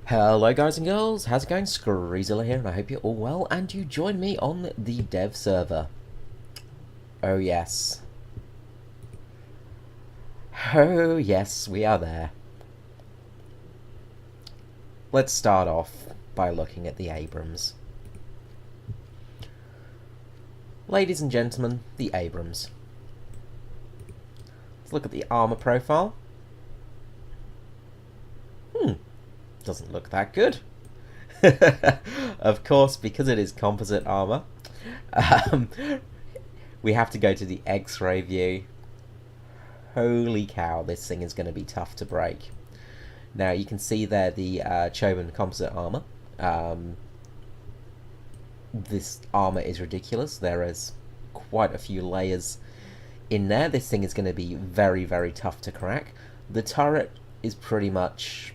Hello guys and girls, how's it going? Screezilla here, and I hope you're all well, and you join me on the dev server. Oh yes. Oh yes, we are there. Let's start off by looking at the Abrams. Ladies and gentlemen, the Abrams. Let's look at the armor profile. Doesn't look that good. Of course, because it is composite armor, um, we have to go to the X-ray view. Holy cow, this thing is going to be tough to break. Now you can see there the Choban composite armor. This armor is ridiculous. There is quite a few layers in there. This thing is going to be very, very tough to crack. The turret is pretty much...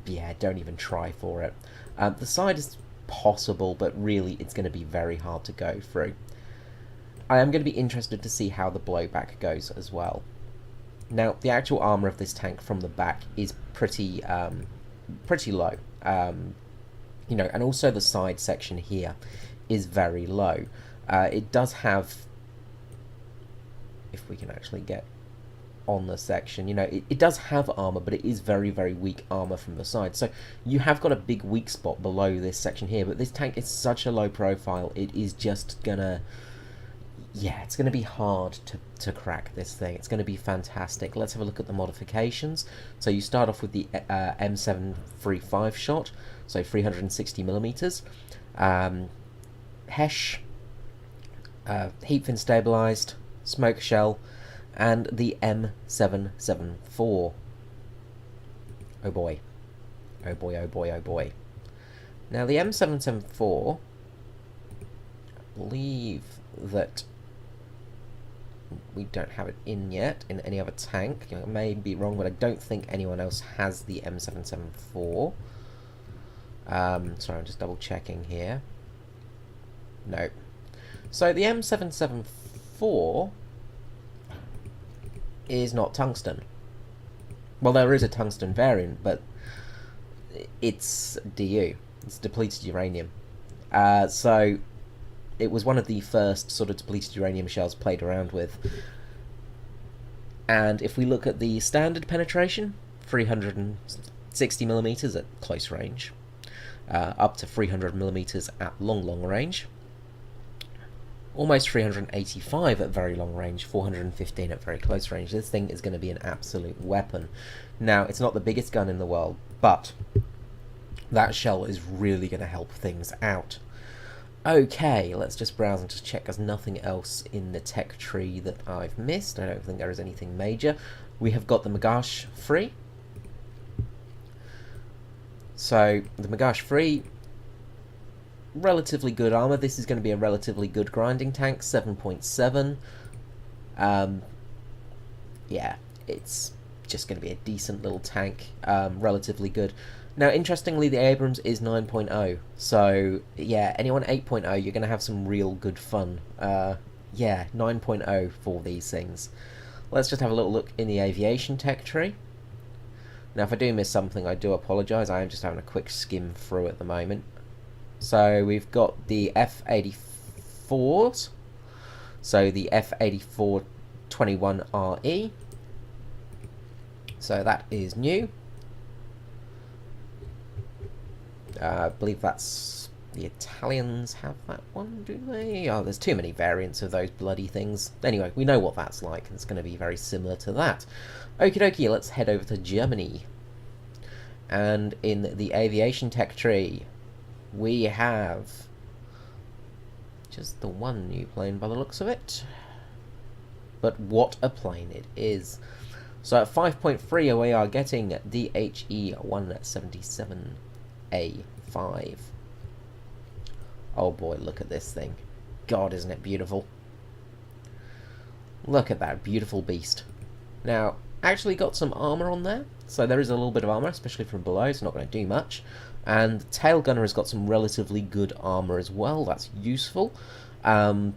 yeah, don't even try for it. The side is possible, but really it's going to be very hard to go through. I am going to be interested to see how the blowback goes as well. Now, the actual armor of this tank from the back is pretty low. You know, and also the side section here is very low. It does have, if we can actually get on the section, you know, it does have armor, but it is very, very weak armor from the side. So you have got a big weak spot below this section here, but this tank is such a low profile, it is just gonna, yeah, it's gonna be hard to crack this thing. It's gonna be fantastic. Let's have a look at the modifications. So you start off with the M735 shot, so 360 millimeters, Hesh, heat fin stabilized, smoke shell, and the M774. Oh boy. Oh boy, oh boy, oh boy. Now the M774, I believe that we don't have it in yet in any other tank. I may be wrong, but I don't think anyone else has the M774. Sorry, I'm just double checking here. No. So the M774 is not tungsten. Well, there is a tungsten variant, but it's DU. It's depleted uranium. So it was one of the first sort of depleted uranium shells played around with. And if we look at the standard penetration, 360 millimeters at close range, up to 300 millimeters at long range. Almost 385 at very long range, 415 at very close range. This thing is going to be an absolute weapon. Now, it's not the biggest gun in the world, but that shell is really going to help things out. Okay, let's just browse and just check there's nothing else in the tech tree that I've missed. I don't think there is anything major. We have got the Magash free. So, the Magash free, relatively good armor. This is going to be a relatively good grinding tank, 7.7. Yeah, it's just going to be a decent little tank, relatively good. Now, interestingly, the Abrams is 9.0, so yeah, anyone 8.0, you're going to have some real good fun. Yeah, 9.0 for these things. Let's just have a little look in the aviation tech tree. Now, if I do miss something, I do apologise. I am just having a quick skim through at the moment. So we've got the F-84s, so the F-84-21RE, so that is new. I believe that's the Italians have that one, do they? Oh, there's too many variants of those bloody things. Anyway, we know what that's like, and it's going to be very similar to that. Okie dokie, let's head over to Germany. And in the aviation tech tree, we have just the one new plane by the looks of it. But what a plane it is. So at 5.3 we are getting the HE-177A5. Oh boy, look at this thing. God, isn't it beautiful? Look at that beautiful beast. Now, actually got some armor on there. So there is a little bit of armor, especially from below. It's not going to do much. And the tail gunner has got some relatively good armor as well. That's useful. Let's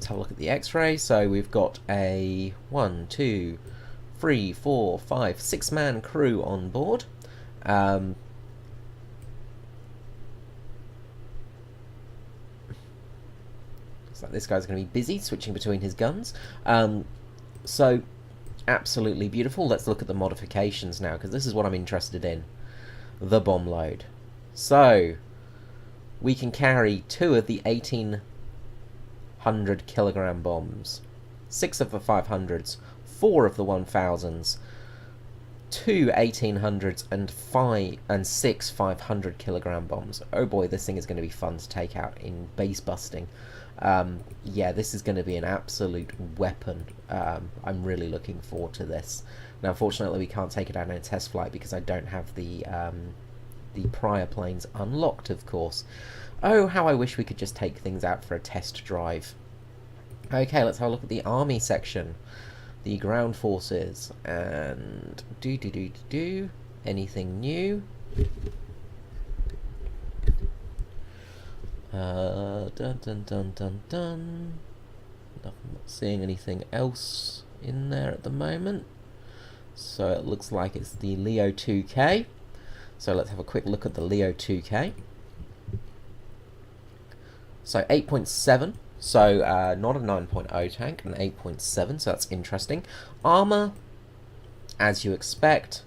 have a look at the X-ray. So we've got a 1, 2, 3, 4, 5, 6-man crew on board. Looks like this guy's going to be busy switching between his guns. So, absolutely beautiful. Let's look at the modifications now, because this is what I'm interested in. The bomb load. So, we can carry 2 of the 1,800 kilogram bombs, 6 of the 500s, 4 of the 1000s, 2 1800s, and 6 500 kilogram bombs. Oh boy, this thing is going to be fun to take out in base busting. Yeah, this is going to be an absolute weapon. I'm really looking forward to this. Now, unfortunately, we can't take it out in a test flight because I don't have the prior planes unlocked, of course. Oh, how I wish we could just take things out for a test drive. Okay, let's have a look at the army section. The ground forces, and anything new? Dun dun dun dun dun. I'm not seeing anything else in there at the moment. So it looks like it's the Leo 2K. So let's have a quick look at the Leo 2K. So 8.7. So not a 9.0 tank, an 8.7. So that's interesting. Armor, as you expect.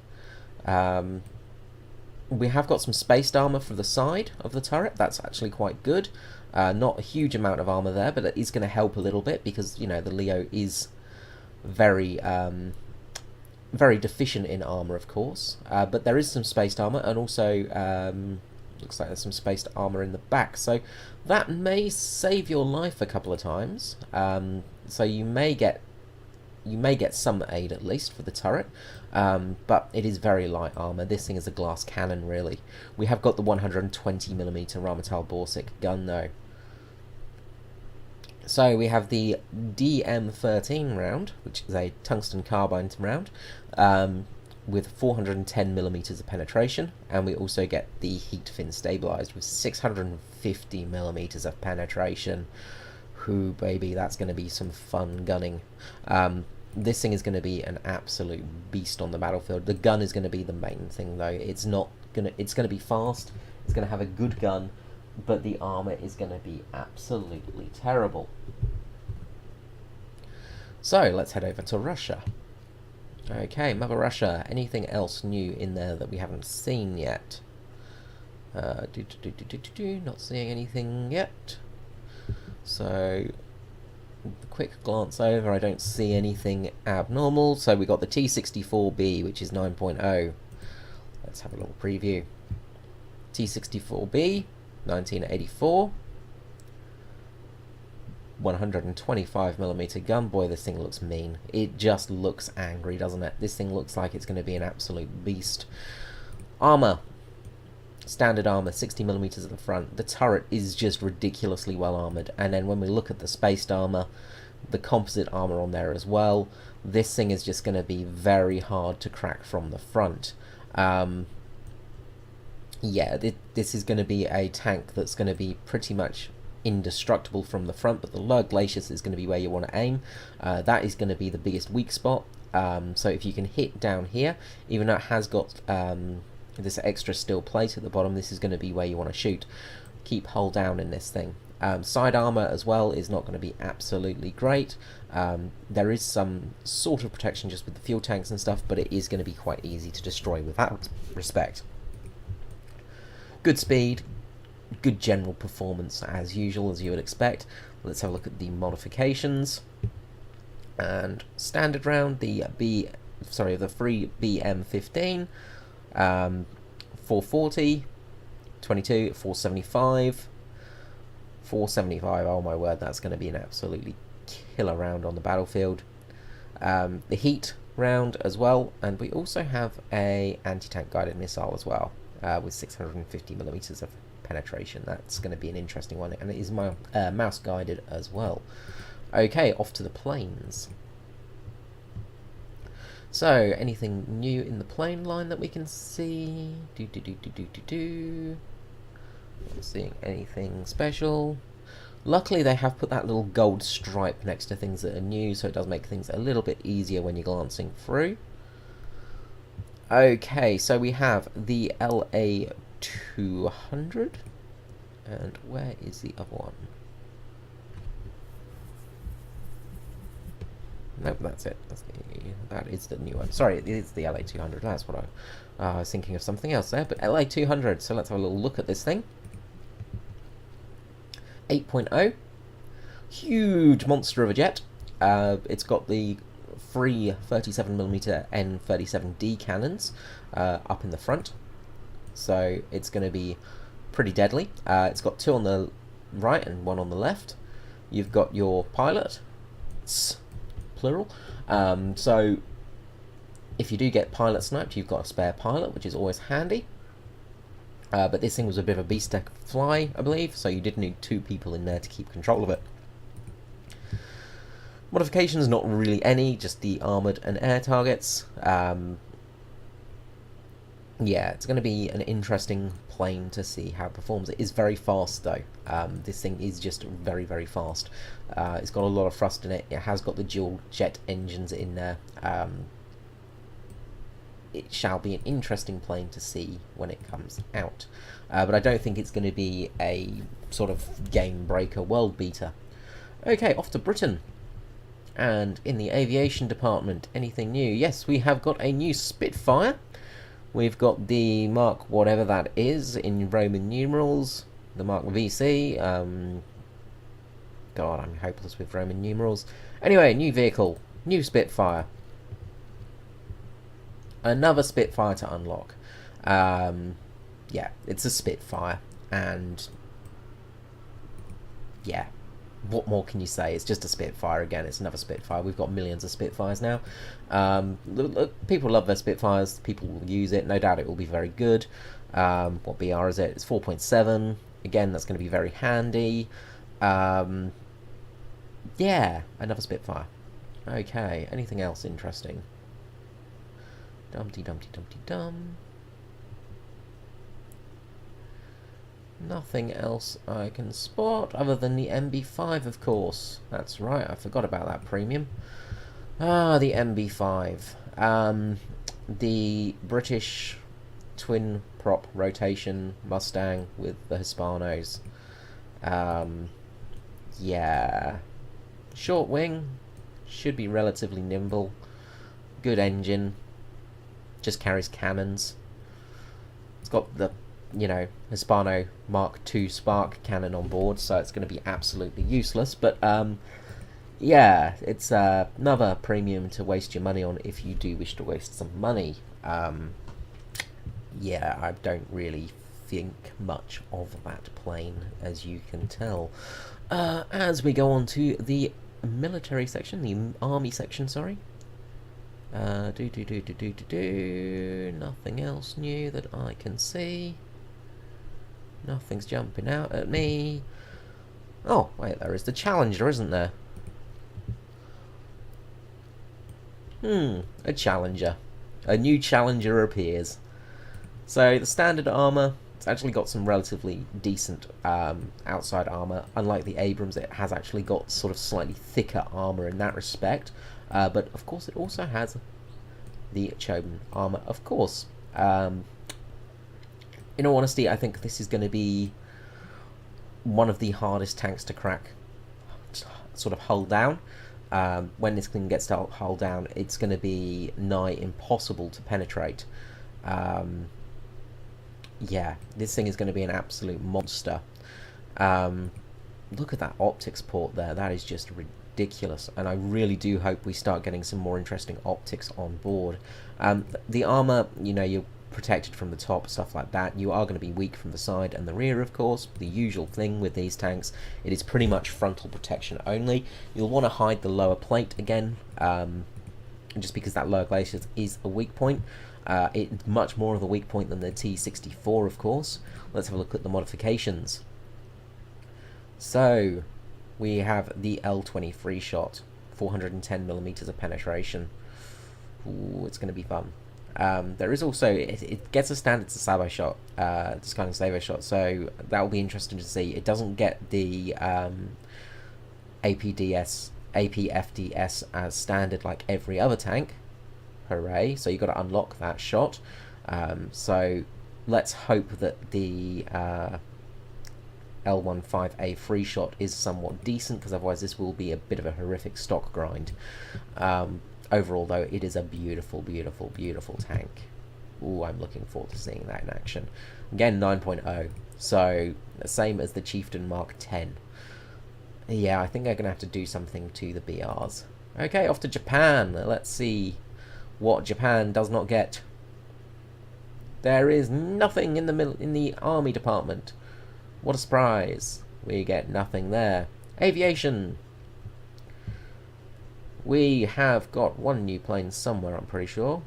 We have got some spaced armor for the side of the turret. That's actually quite good. Not a huge amount of armor there, but it is going to help a little bit because, you know, the Leo is very very deficient in armor, of course. But there is some spaced armor, and also looks like there's some spaced armor in the back. So that may save your life a couple of times. So you may get some aid at least for the turret, but it is very light armor. This thing is a glass cannon, really. We have got the 120mm Rheinmetall Borsig gun, though. So we have the DM13 round, which is a tungsten carbine round, with 410mm of penetration, and we also get the heat fin stabilized with 650mm of penetration. Whoo, baby, that's going to be some fun gunning. This thing is going to be an absolute beast on the battlefield. The gun is going to be the main thing, though. It's going to be fast. It's going to have a good gun, but the armor is going to be absolutely terrible. So let's head over to Russia. Okay, Mother Russia. Anything else new in there that we haven't seen yet? Not seeing anything yet. So, quick glance over, I don't see anything abnormal. So we got the T64B, which is 9.0. Let's have a little preview. T64B, 1984. 125mm gun. Boy, this thing looks mean. It just looks angry, doesn't it? This thing looks like it's going to be an absolute beast. Armor. Standard armor, 60mm at the front. The turret is just ridiculously well armored. And then when we look at the spaced armor, the composite armor on there as well, this thing is just going to be very hard to crack from the front. Yeah, this is going to be a tank that's going to be pretty much indestructible from the front, but the lower glacius is going to be where you want to aim. That is going to be the biggest weak spot. So if you can hit down here, even though it has got this extra steel plate at the bottom, this is going to be where you want to shoot. Keep hull down in this thing. Side armor as well is not going to be absolutely great. There is some sort of protection just with the fuel tanks and stuff, but it is going to be quite easy to destroy with that respect. Good speed, good general performance as usual, as you would expect. Let's have a look at the modifications. And standard round, the free BM15, 440, 22, 475, 475. Oh my word, that's going to be an absolutely killer round on the battlefield. The heat round as well, and we also have a anti-tank guided missile as well, with 650mm of penetration. That's going to be an interesting one, and it is mouse guided as well. Okay, off to the planes. So, anything new in the plane line that we can see? Not seeing anything special. Luckily, they have put that little gold stripe next to things that are new, so it does make things a little bit easier when you're glancing through. Okay, so we have the LA 200, and where is the other one? Nope, that's it. That is the new one. Sorry, it is the LA 200. That's what I was thinking of something else there. But LA 200. So let's have a little look at this thing. 8.0, huge monster of a jet. It's got the free 37mm N37D cannons up in the front, so it's going to be pretty deadly. It's got 2 on the right and 1 on the left. You've got your pilot, plural. So if you do get pilot sniped, you've got a spare pilot, which is always handy. But this thing was a bit of a beast to fly, I believe, so you did need 2 people in there to keep control of it. Modifications, not really any, just the armoured and air targets. Yeah, it's going to be an interesting plane to see how it performs. It is very fast, though. This thing is just very, very fast. It's got a lot of thrust in it. It has got the dual jet engines in there. It shall be an interesting plane to see when it comes out. But I don't think it's going to be a sort of game breaker, world beater. Okay, off to Britain. And in the aviation department, anything new? Yes, we have got a new Spitfire. We've got the Mark whatever that is in Roman numerals. The Mark VC. God, I'm hopeless with Roman numerals. Anyway, new vehicle. New Spitfire. Another Spitfire to unlock. Yeah, it's a Spitfire. And yeah, what more can you say? It's just a Spitfire again. It's another Spitfire. We've got millions of Spitfires now. People love their Spitfires. People will use it. No doubt it will be very good. What BR is it? It's 4.7. Again, that's going to be very handy. Yeah, another Spitfire. Okay, anything else interesting? Dumpty dumpty dumpty dum. Nothing else I can spot other than the MB5, of course. That's right, I forgot about that premium. Ah, the MB5. The British twin prop rotation Mustang with the Hispanos. Yeah. Short wing. Should be relatively nimble. Good engine. Just carries cannons. It's got the, you know, Hispano Mark II Spark cannon on board, so it's going to be absolutely useless. But yeah, it's another premium to waste your money on if you do wish to waste some money. Yeah, I don't really think much of that plane, as you can tell. As we go on to the military section, the army section, sorry. Nothing else new that I can see. Nothing's jumping out at me. Oh, wait, there is the Challenger, isn't there? A Challenger. A new Challenger appears. So, the standard armour, it's actually got some relatively decent outside armour. Unlike the Abrams, it has actually got sort of slightly thicker armour in that respect. But, of course, it also has the Choban armour, of course. In all honesty, I think this is going to be one of the hardest tanks to crack, sort of hull down. When this thing gets to hull down, it's going to be nigh impossible to penetrate. Yeah, this thing is going to be an absolute monster. Look at that optics port there. That is just ridiculous, and I really do hope we start getting some more interesting optics on board. The armor, you know, you're protected from the top, stuff like that. You are going to be weak from the side and the rear, of course, the usual thing with these tanks. It is pretty much frontal protection only. You'll want to hide the lower plate again, just because that lower glacier is a weak point. It's much more of a weak point than the T64, of course. Let's have a look at the modifications. So, we have the L23 shot, 410mm of penetration. Ooh, it's going to be fun. There is also, it gets a standard Sabo shot, discarding Sabo shot, so that will be interesting to see. It doesn't get the APFDS as standard like every other tank. Hooray. So you've got to unlock that shot. So let's hope that the L15A free shot is somewhat decent, because otherwise this will be a bit of a horrific stock grind. Overall, though, it is a beautiful, beautiful, beautiful tank. Ooh, I'm looking forward to seeing that in action. Again, 9.0, so the same as the Chieftain Mark 10. Yeah, I think I'm going to have to do something to the BRs. Okay, off to Japan. Let's see what Japan does not get. There is nothing in the army department. What a surprise. We get nothing there. Aviation. We have got one new plane somewhere, I'm pretty sure.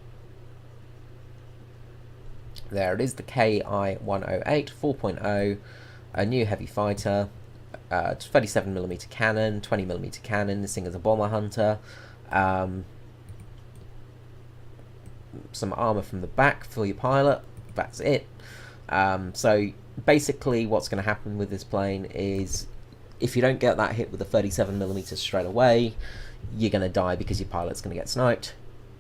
There it is, the KI-108 4.0, a new heavy fighter, 37mm cannon, 20mm cannon. This thing is a bomber hunter. Some armor from the back for your pilot. That's it. So basically what's going to happen with this plane is, if you don't get that hit with the 37mm straight away, you're going to die because your pilot's going to get sniped,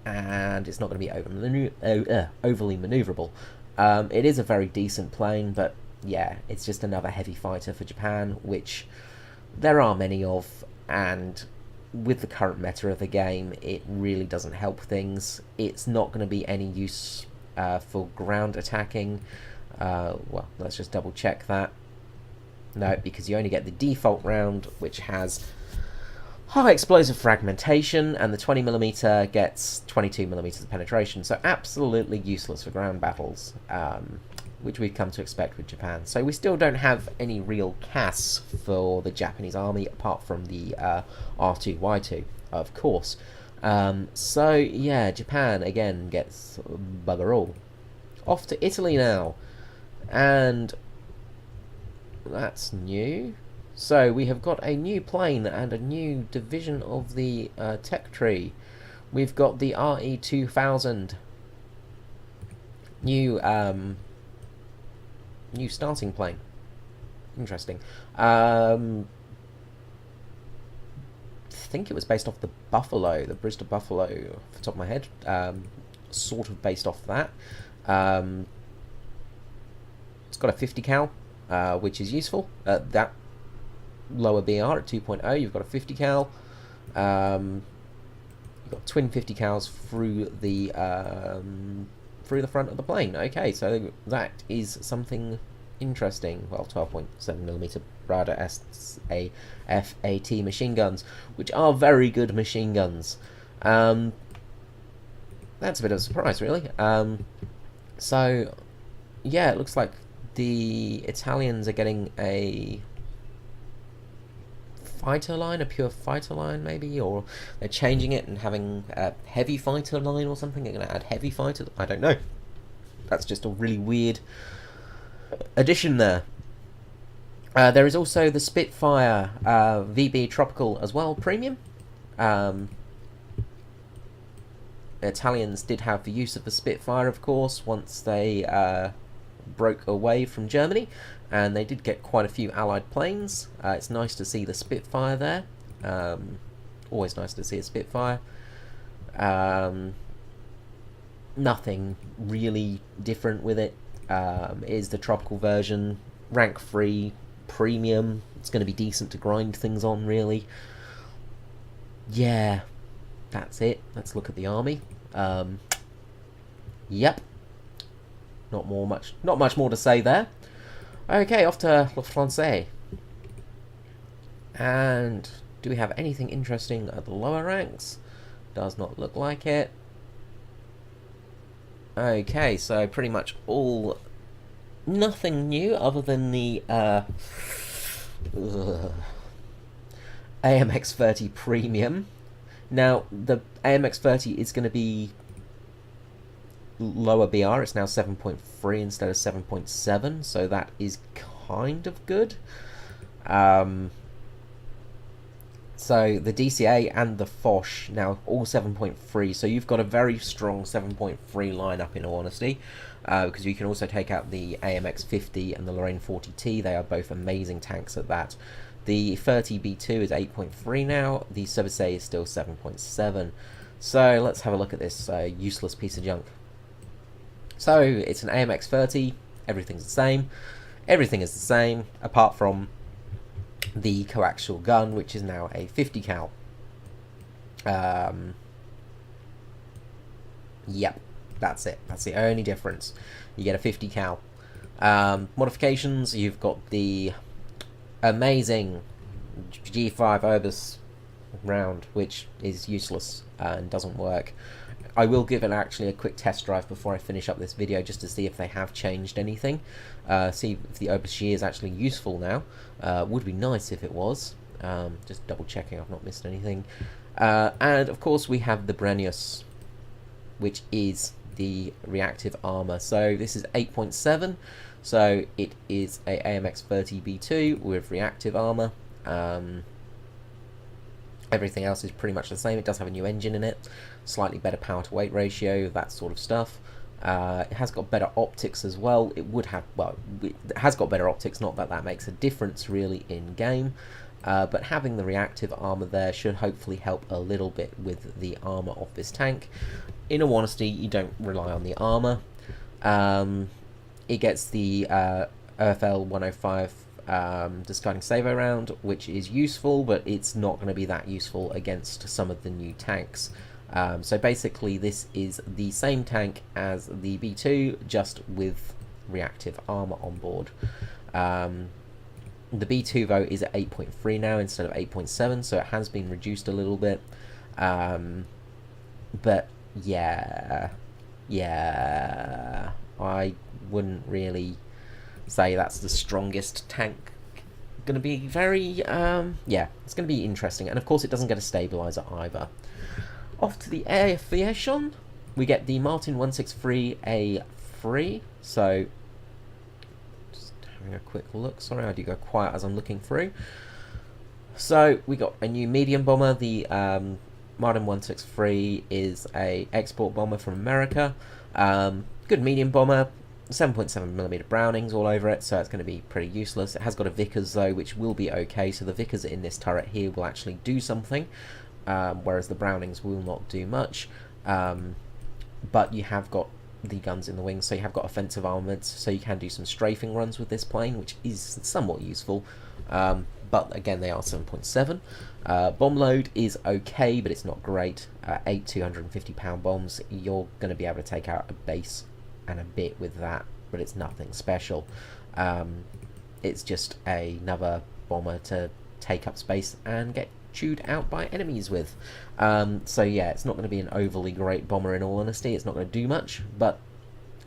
and it's not going to be overly maneuverable. It is a very decent plane, but yeah, it's just another heavy fighter for Japan, which there are many of, and with the current meta of the game, it really doesn't help things. It's not going to be any use for ground attacking. Well, let's just double check that. No, because you only get the default round, which has high explosive fragmentation, and the 20mm gets 22mm of penetration, so absolutely useless for ground battles, which we've come to expect with Japan. So we still don't have any real CAS for the Japanese army, apart from the R2Y2, of course. So yeah, Japan again gets bugger all. Off to Italy now, and that's new. So we have got a new plane and a new division of the tech tree. We've got the RE2000, new starting plane. Interesting. I think it was based off the Buffalo, the Bristol Buffalo, off the top of my head. Sort of based off that. It's got a 50 cal, which is useful. That lower BR at 2.0, you've got a 50 cal. You've got twin 50 cals through the front of the plane. Okay, so that is something interesting. Well, 12.7mm Brada FAT machine guns, which are very good machine guns. That's a bit of a surprise, really. So yeah, it looks like the Italians are getting a fighter line, a pure fighter line maybe, or they're changing it and having a heavy fighter line or something. They're going to add heavy fighter, I don't know. That's just a really weird addition there. There is also the Spitfire VB Tropical as well, premium. Italians did have the use of the Spitfire, of course, once they broke away from Germany, and they did get quite a few Allied planes. It's nice to see the Spitfire there. Always nice to see a Spitfire. Nothing really different with it. It is the tropical version, rank 3, premium. It's going to be decent to grind things on, really. Yeah, that's it. Let's look at the army. Yep. Not much more to say there. Okay, off to Le Francais. And do we have anything interesting at the lower ranks? Does not look like it. Okay, so pretty much all... nothing new other than the AMX30 Premium. Now, the AMX30 is going to be lower BR. It's now 7.3 instead of 7.7, so that is kind of good. So the DCA and the Foch now all 7.3, so you've got a very strong 7.3 lineup, in all honesty, because you can also take out the AMX50 and the Lorraine 40T. They are both amazing tanks at that. The 30B2 is 8.3 now, the Cevisay is still 7.7. So let's have a look at this useless piece of junk. So it's an AMX 30, everything's the same. Everything is the same, apart from the coaxial gun, which is now a 50 cal. Yep, that's it. That's the only difference. You get a 50 cal. Modifications, you've got the amazing G5 Obus round, which is useless and doesn't work. I will give it actually a quick test drive before I finish up this video, just to see if they have changed anything. See if the Obus G is actually useful now. Would be nice if it was. Just double checking I've not missed anything. And of course we have the Brenius, which is the reactive armor. So this is 8.7, so it is a AMX 30 B2 with reactive armor. Everything else is pretty much the same. It does have a new engine in it, slightly better power to weight ratio, that sort of stuff. It has got better optics as well. It would have, well, it has got better optics, not that that makes a difference really in game, but having the reactive armor there should hopefully help a little bit with the armor of this tank. In all honesty, you don't rely on the armor. It gets the OFL 105 discarding Savo round, which is useful, but it's not going to be that useful against some of the new tanks. So basically this is the same tank as the B2, just with reactive armor on board. The B2 though is at 8.3 now instead of 8.7, so it has been reduced a little bit. But yeah, I wouldn't really say that's the strongest tank. Going to be very, yeah, it's going to be interesting. And of course it doesn't get a stabilizer either. Off to the aviation, we get the Martin 163A3. So, just having a quick look. Sorry, I do go quiet as I'm looking through. So, we got a new medium bomber. The Martin 163 is a export bomber from America. Good medium bomber. 7.7mm Brownings all over it, so it's going to be pretty useless. It has got a Vickers though, which will be okay, so the Vickers in this turret here will actually do something, whereas the Brownings will not do much. But you have got the guns in the wings, so you have got offensive armaments, so you can do some strafing runs with this plane, which is somewhat useful. But again, they are 7.7. Bomb load is okay, but it's not great. 8 250-pound bombs, you're going to be able to take out a base and a bit with that, but it's nothing special. It's just another bomber to take up space and get chewed out by enemies with. So yeah, it's not going to be an overly great bomber in all honesty. It's not going to do much, but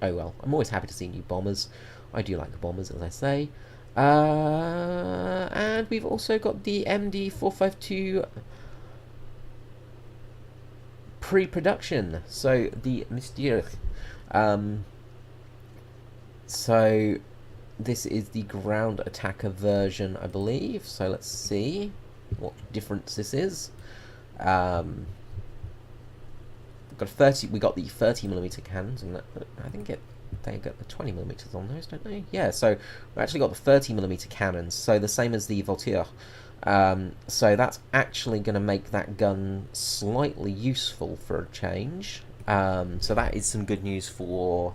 oh well. I'm always happy to see new bombers. I do like the bombers, as I say. And we've also got the MD452 pre-production. So the Mysterieux. So this is the ground attacker version, I believe. So let's see what difference this is. We got the 30mm cannons, and I think they got the 20mm on those, don't they? Yeah. So we actually got the 30mm cannons. So the same as the Voltaire. So that's actually going to make that gun slightly useful for a change. So that is some good news for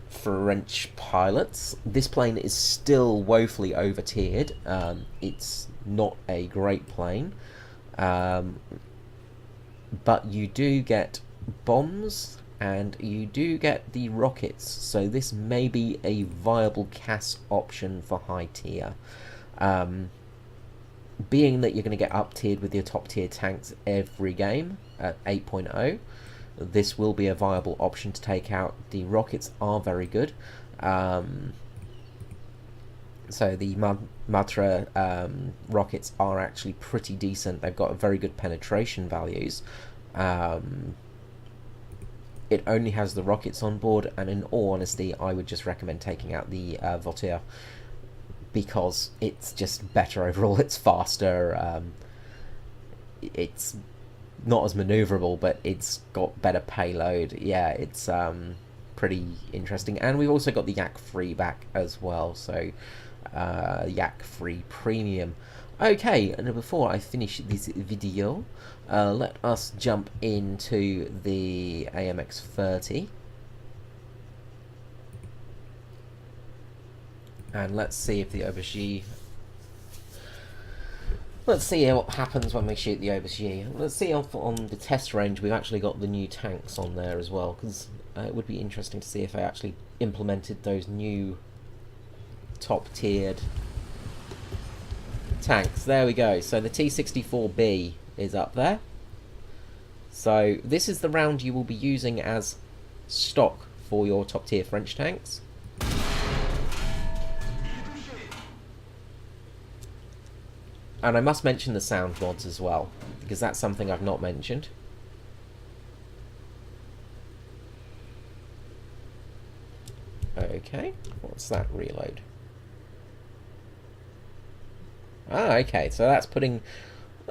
French pilots. This plane is still woefully over-tiered. It's not a great plane. But you do get bombs, and you do get the rockets. So this may be a viable CAS option for high tier. Being that you're going to get up-tiered with your top-tier tanks every game at 8.0, this will be a viable option to take out. The rockets are very good. So the Matra rockets are actually pretty decent. They've got very good penetration values. It only has the rockets on board, and in all honesty, I would just recommend taking out the Voltaire, because it's just better overall. It's faster. It's not as maneuverable, but it's got better payload. Yeah, it's pretty interesting. And we've also got the Yak 3 back as well, so Yak 3 Premium. Okay, and before I finish this video, Let us jump into the AMX-30. And let's see if the aubergine... Let's see what happens when we shoot the aubergine. Let's see if on the test range we've actually got the new tanks on there as well, because it would be interesting to see if I actually implemented those new top-tiered tanks. There we go. So the T-64B is up there. So this is the round you will be using as stock for your top-tier French tanks. And I must mention the sound mods as well, because that's something I've not mentioned. Okay, what's that reload? Ah, okay, so that's putting...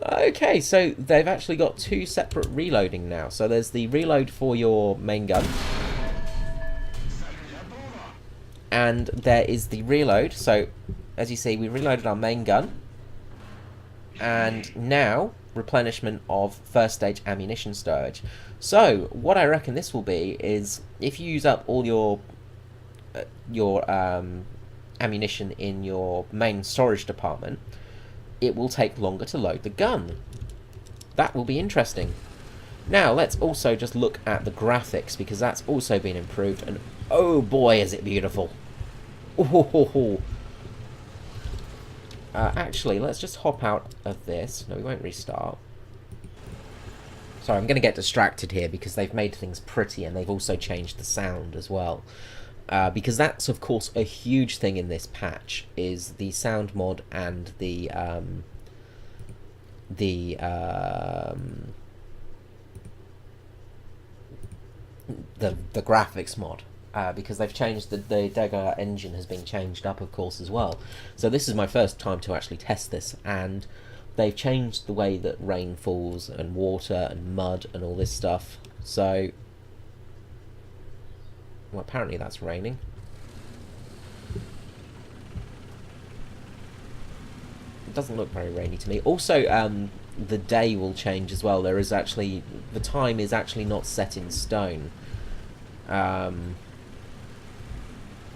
Okay, so they've actually got two separate reloading now. So there's the reload for your main gun. And there is the reload. So, as you see, we reloaded our main gun. And now, replenishment of first stage ammunition storage. So, what I reckon this will be is, if you use up all your ammunition in your main storage department, it will take longer to load the gun. That will be interesting. Now, let's also just look at the graphics, because that's also been improved, and oh boy, is it beautiful. Ooh. Actually, let's just hop out of this. No, we won't restart. Sorry, I'm going to get distracted here because they've made things pretty and they've also changed the sound as well. Because that's, of course, a huge thing in this patch, is the sound mod and the graphics mod. Because they've changed the Dagger engine has been changed up, of course, as well. So this is my first time to actually test this, and they've changed the way that rain falls and water and mud and all this stuff. So, well, apparently that's raining. It doesn't look very rainy to me. Also, the day will change as well. There is actually, the time is actually not set in stone.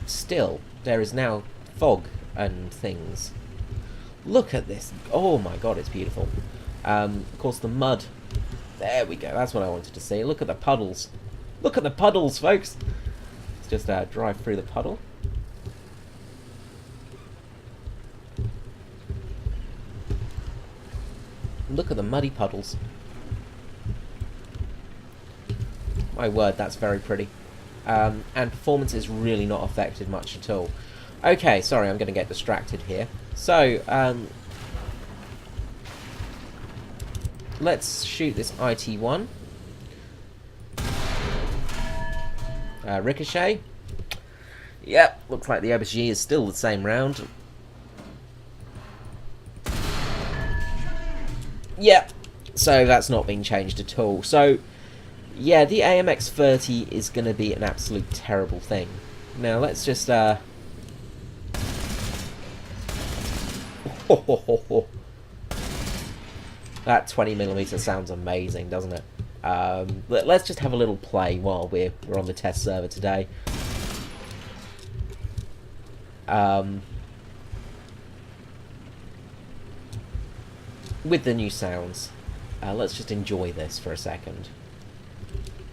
Still, there is now fog and things. Look at this. Oh my god, it's beautiful. Of course, the mud. There we go. That's what I wanted to see. Look at the puddles. Look at the puddles, folks. Let's just drive through the puddle. Look at the muddy puddles. My word, that's very pretty. And performance is really not affected much at all. Okay, sorry, I'm going to get distracted here. So, let's shoot this IT-1. Ricochet. Yep, looks like the aubergine is still the same round. Yep, so that's not been changed at all. So, yeah, the AMX-30 is going to be an absolute terrible thing. Now, let's just, That 20mm sounds amazing, doesn't it? Let's just have a little play while we're on the test server today. With the new sounds. Let's just enjoy this for a second.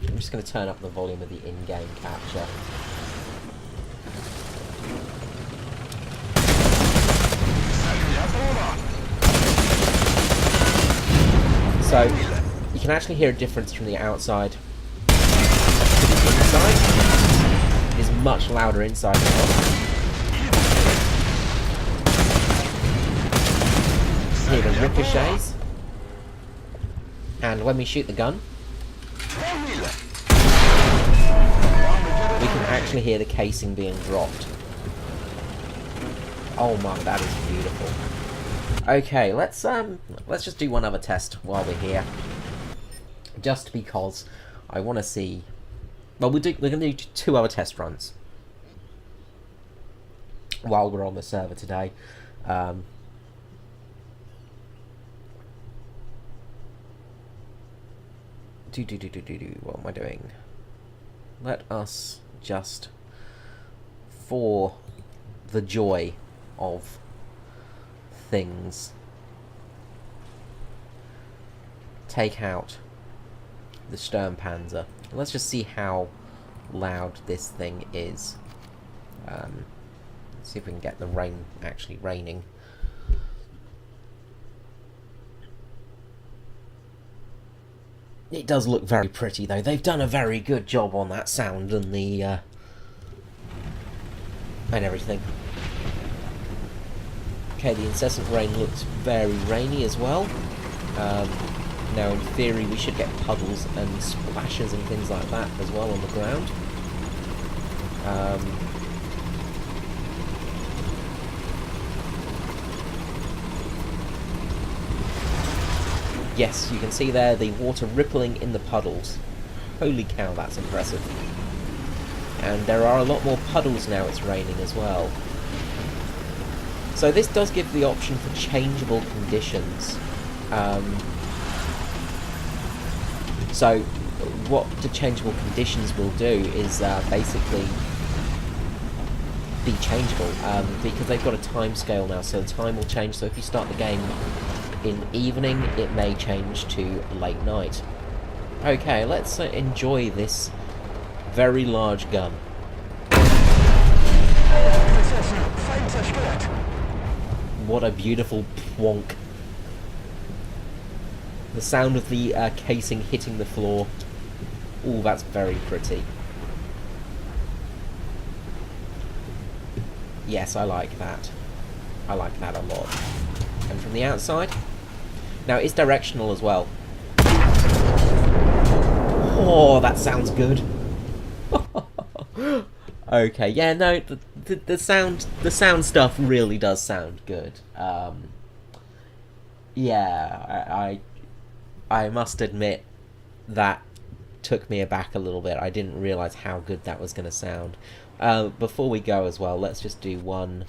I'm just going to turn up the volume of the in-game capture. So, you can actually hear a difference from the outside to the inside. It is much louder inside now. Hear the ricochets. And when we shoot the gun, we can actually hear the casing being dropped. Oh my, that is beautiful. Okay, let's just do one other test while we're here. Just because I want to see. Well, we're going to do 2 other test runs while we're on the server today. What am I doing? Let us just, for the joy of things, take out the Sturmpanzer. Let's just see how loud this thing is. See if we can get the rain actually raining. It does look very pretty though. They've done a very good job on that sound and the and everything. Okay, the incessant rain looks very rainy as well. Now in theory we should get puddles and splashes and things like that as well on the ground. Yes, you can see there the water rippling in the puddles. Holy cow, that's impressive. And there are a lot more puddles now it's raining as well. So this does give the option for changeable conditions. So what the changeable conditions will do is basically be changeable, because they've got a time scale now, so the time will change. So if you start the game in evening, it may change to late night. Okay, let's enjoy this very large gun. What a beautiful plonk. The sound of the casing hitting the floor. Ooh, that's very pretty. Yes, I like that. I like that a lot. And from the outside? Now, it's directional as well. Oh, that sounds good. Okay, yeah, no, the sound stuff really does sound good. Yeah, I must admit that took me aback a little bit. I didn't realise how good that was going to sound. Before we go as well, let's just do one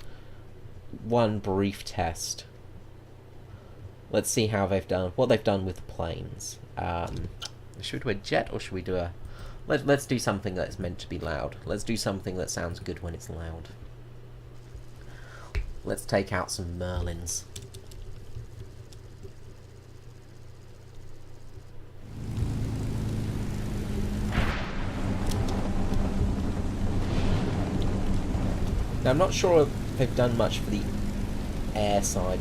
brief test. Let's see how what they've done with the planes. Should we do a jet or should we do a... Let's do something that's meant to be loud. Let's do something that sounds good when it's loud. Let's take out some Merlins. Now, I'm not sure if they've done much for the air side.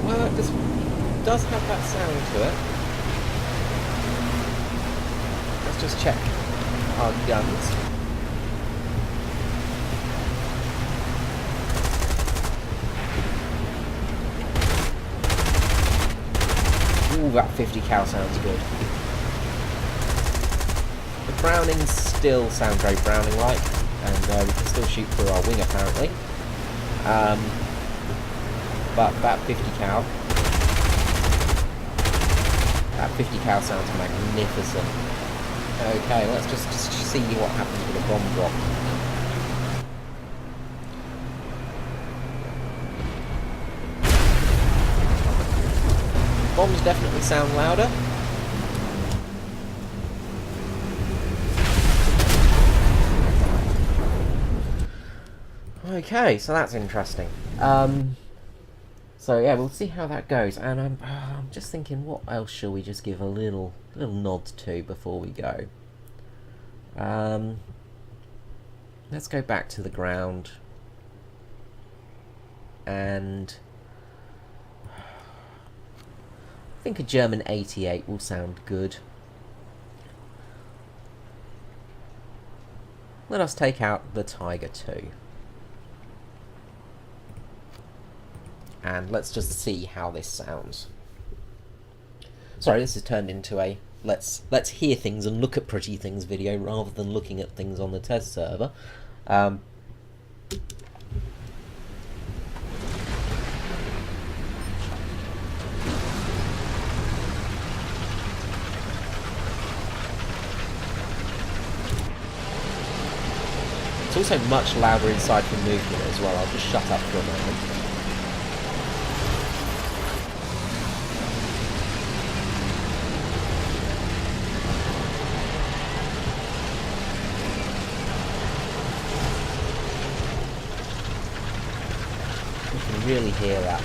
Well, it does have that sound to it. Let's just check our guns. Ooh, that 50 cal sounds good. The Brownings still sound very Browning-like, and we can still shoot through our wing apparently. But that 50 cal sounds magnificent. Okay, let's just see what happens with a bomb drop. Bombs definitely sound louder. Okay, so that's interesting. So yeah, we'll see how that goes. And I'm just thinking, what else shall we just give a little nod to before we go? Let's go back to the ground. And I think a German 88 will sound good. Let us take out the Tiger 2. And let's just see how this sounds. Sorry, this has turned into a let's hear things and look at pretty things video rather than looking at things on the test server. It's also much louder inside for movement as well. I'll just shut up for a moment. You can really hear that.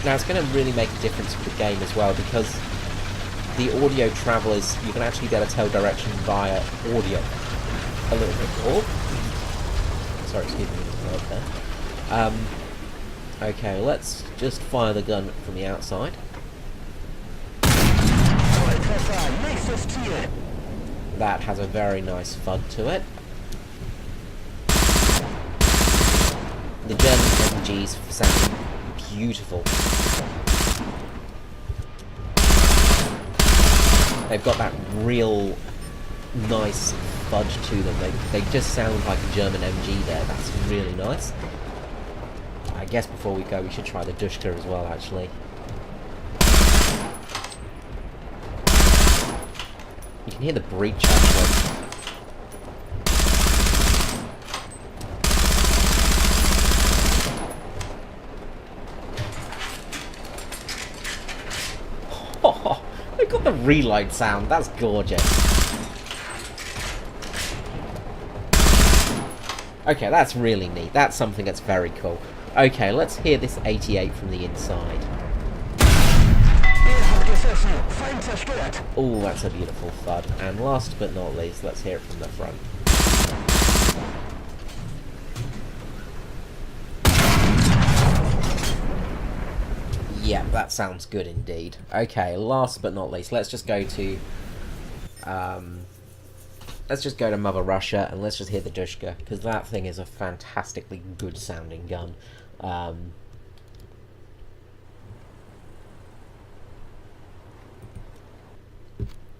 Now it's going to really make a difference for the game as well, because the audio travel is, you can actually be able to tell direction via audio a little bit more. Sorry, excuse me, there. Okay, let's just fire the gun from the outside. That has a very nice thud to it. The German MGs sound beautiful. They've got that real nice fudge to them. They just sound like a German MG there. That's really nice. I guess before we go, we should try the Dushka as well, actually. You can hear the breach, actually. Oh, they've got the reload sound. That's gorgeous. Okay, that's really neat. That's something that's very cool. Okay, let's hear this 88 from the inside. Oh, that's a beautiful thud. And last but not least, let's hear it from the front. Yeah, that sounds good indeed. Okay, last but not least, let's just go to Mother Russia, and let's just hear the Dushka, because that thing is a fantastically good sounding gun.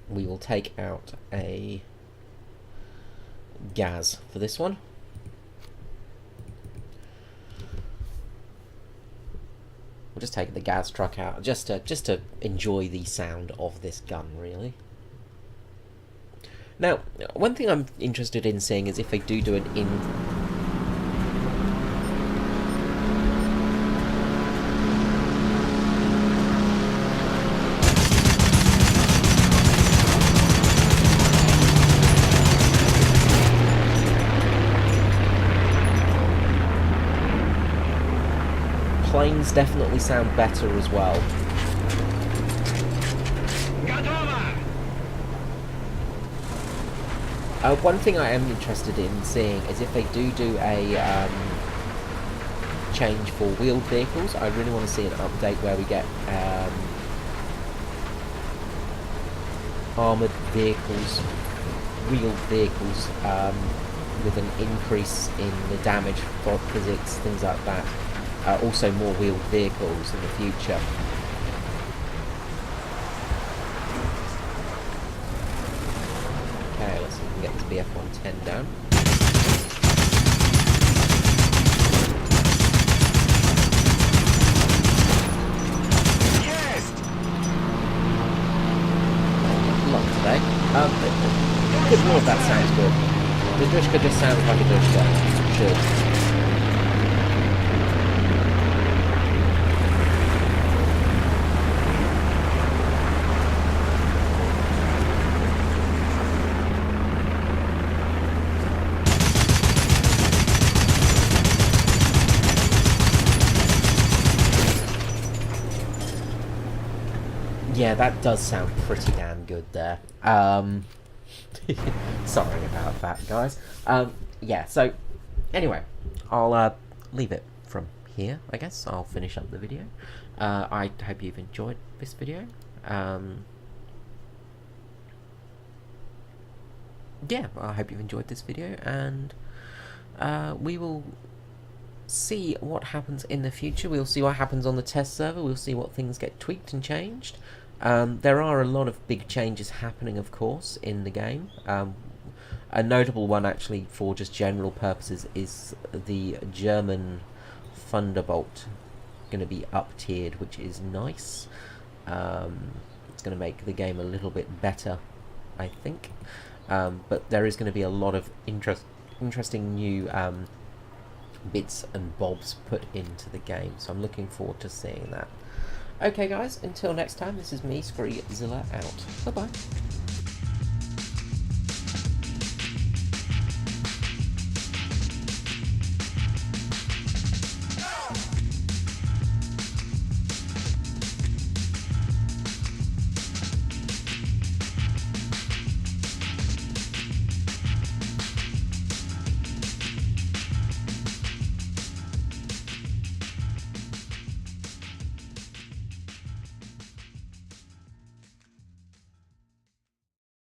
We will take out a gas for this one. We'll just take the gas truck out, just to enjoy the sound of this gun, really. Now, one thing I'm interested in seeing is if they do an planes definitely sound better as well. One thing I am interested in seeing is if they do a change for wheeled vehicles. I really want to see an update where we get armoured vehicles, wheeled vehicles, with an increase in the damage for physics, things like that. Also more wheeled vehicles in the future. Okay, let's see if we can get this BF-110 down. Yes! Long today. Good lord, that sounds good. The Dushka just sounds like a Dushka. It should. Yeah, that does sound pretty damn good there. Sorry about that, guys. Yeah, so, anyway, I'll leave it from here, I guess. I'll finish up the video. I hope you've enjoyed this video. Yeah, I hope you've enjoyed this video, and we will see what happens in the future. We'll see what happens on the test server. We'll see what things get tweaked and changed. There are a lot of big changes happening, of course, in the game. A notable one, actually, for just general purposes, is the German Thunderbolt going to be up-tiered, which is nice. It's going to make the game a little bit better, I think. But there is going to be a lot of interesting new bits and bobs put into the game, so I'm looking forward to seeing that. Okay guys, until next time, this is me, Screezilla, out. Bye bye.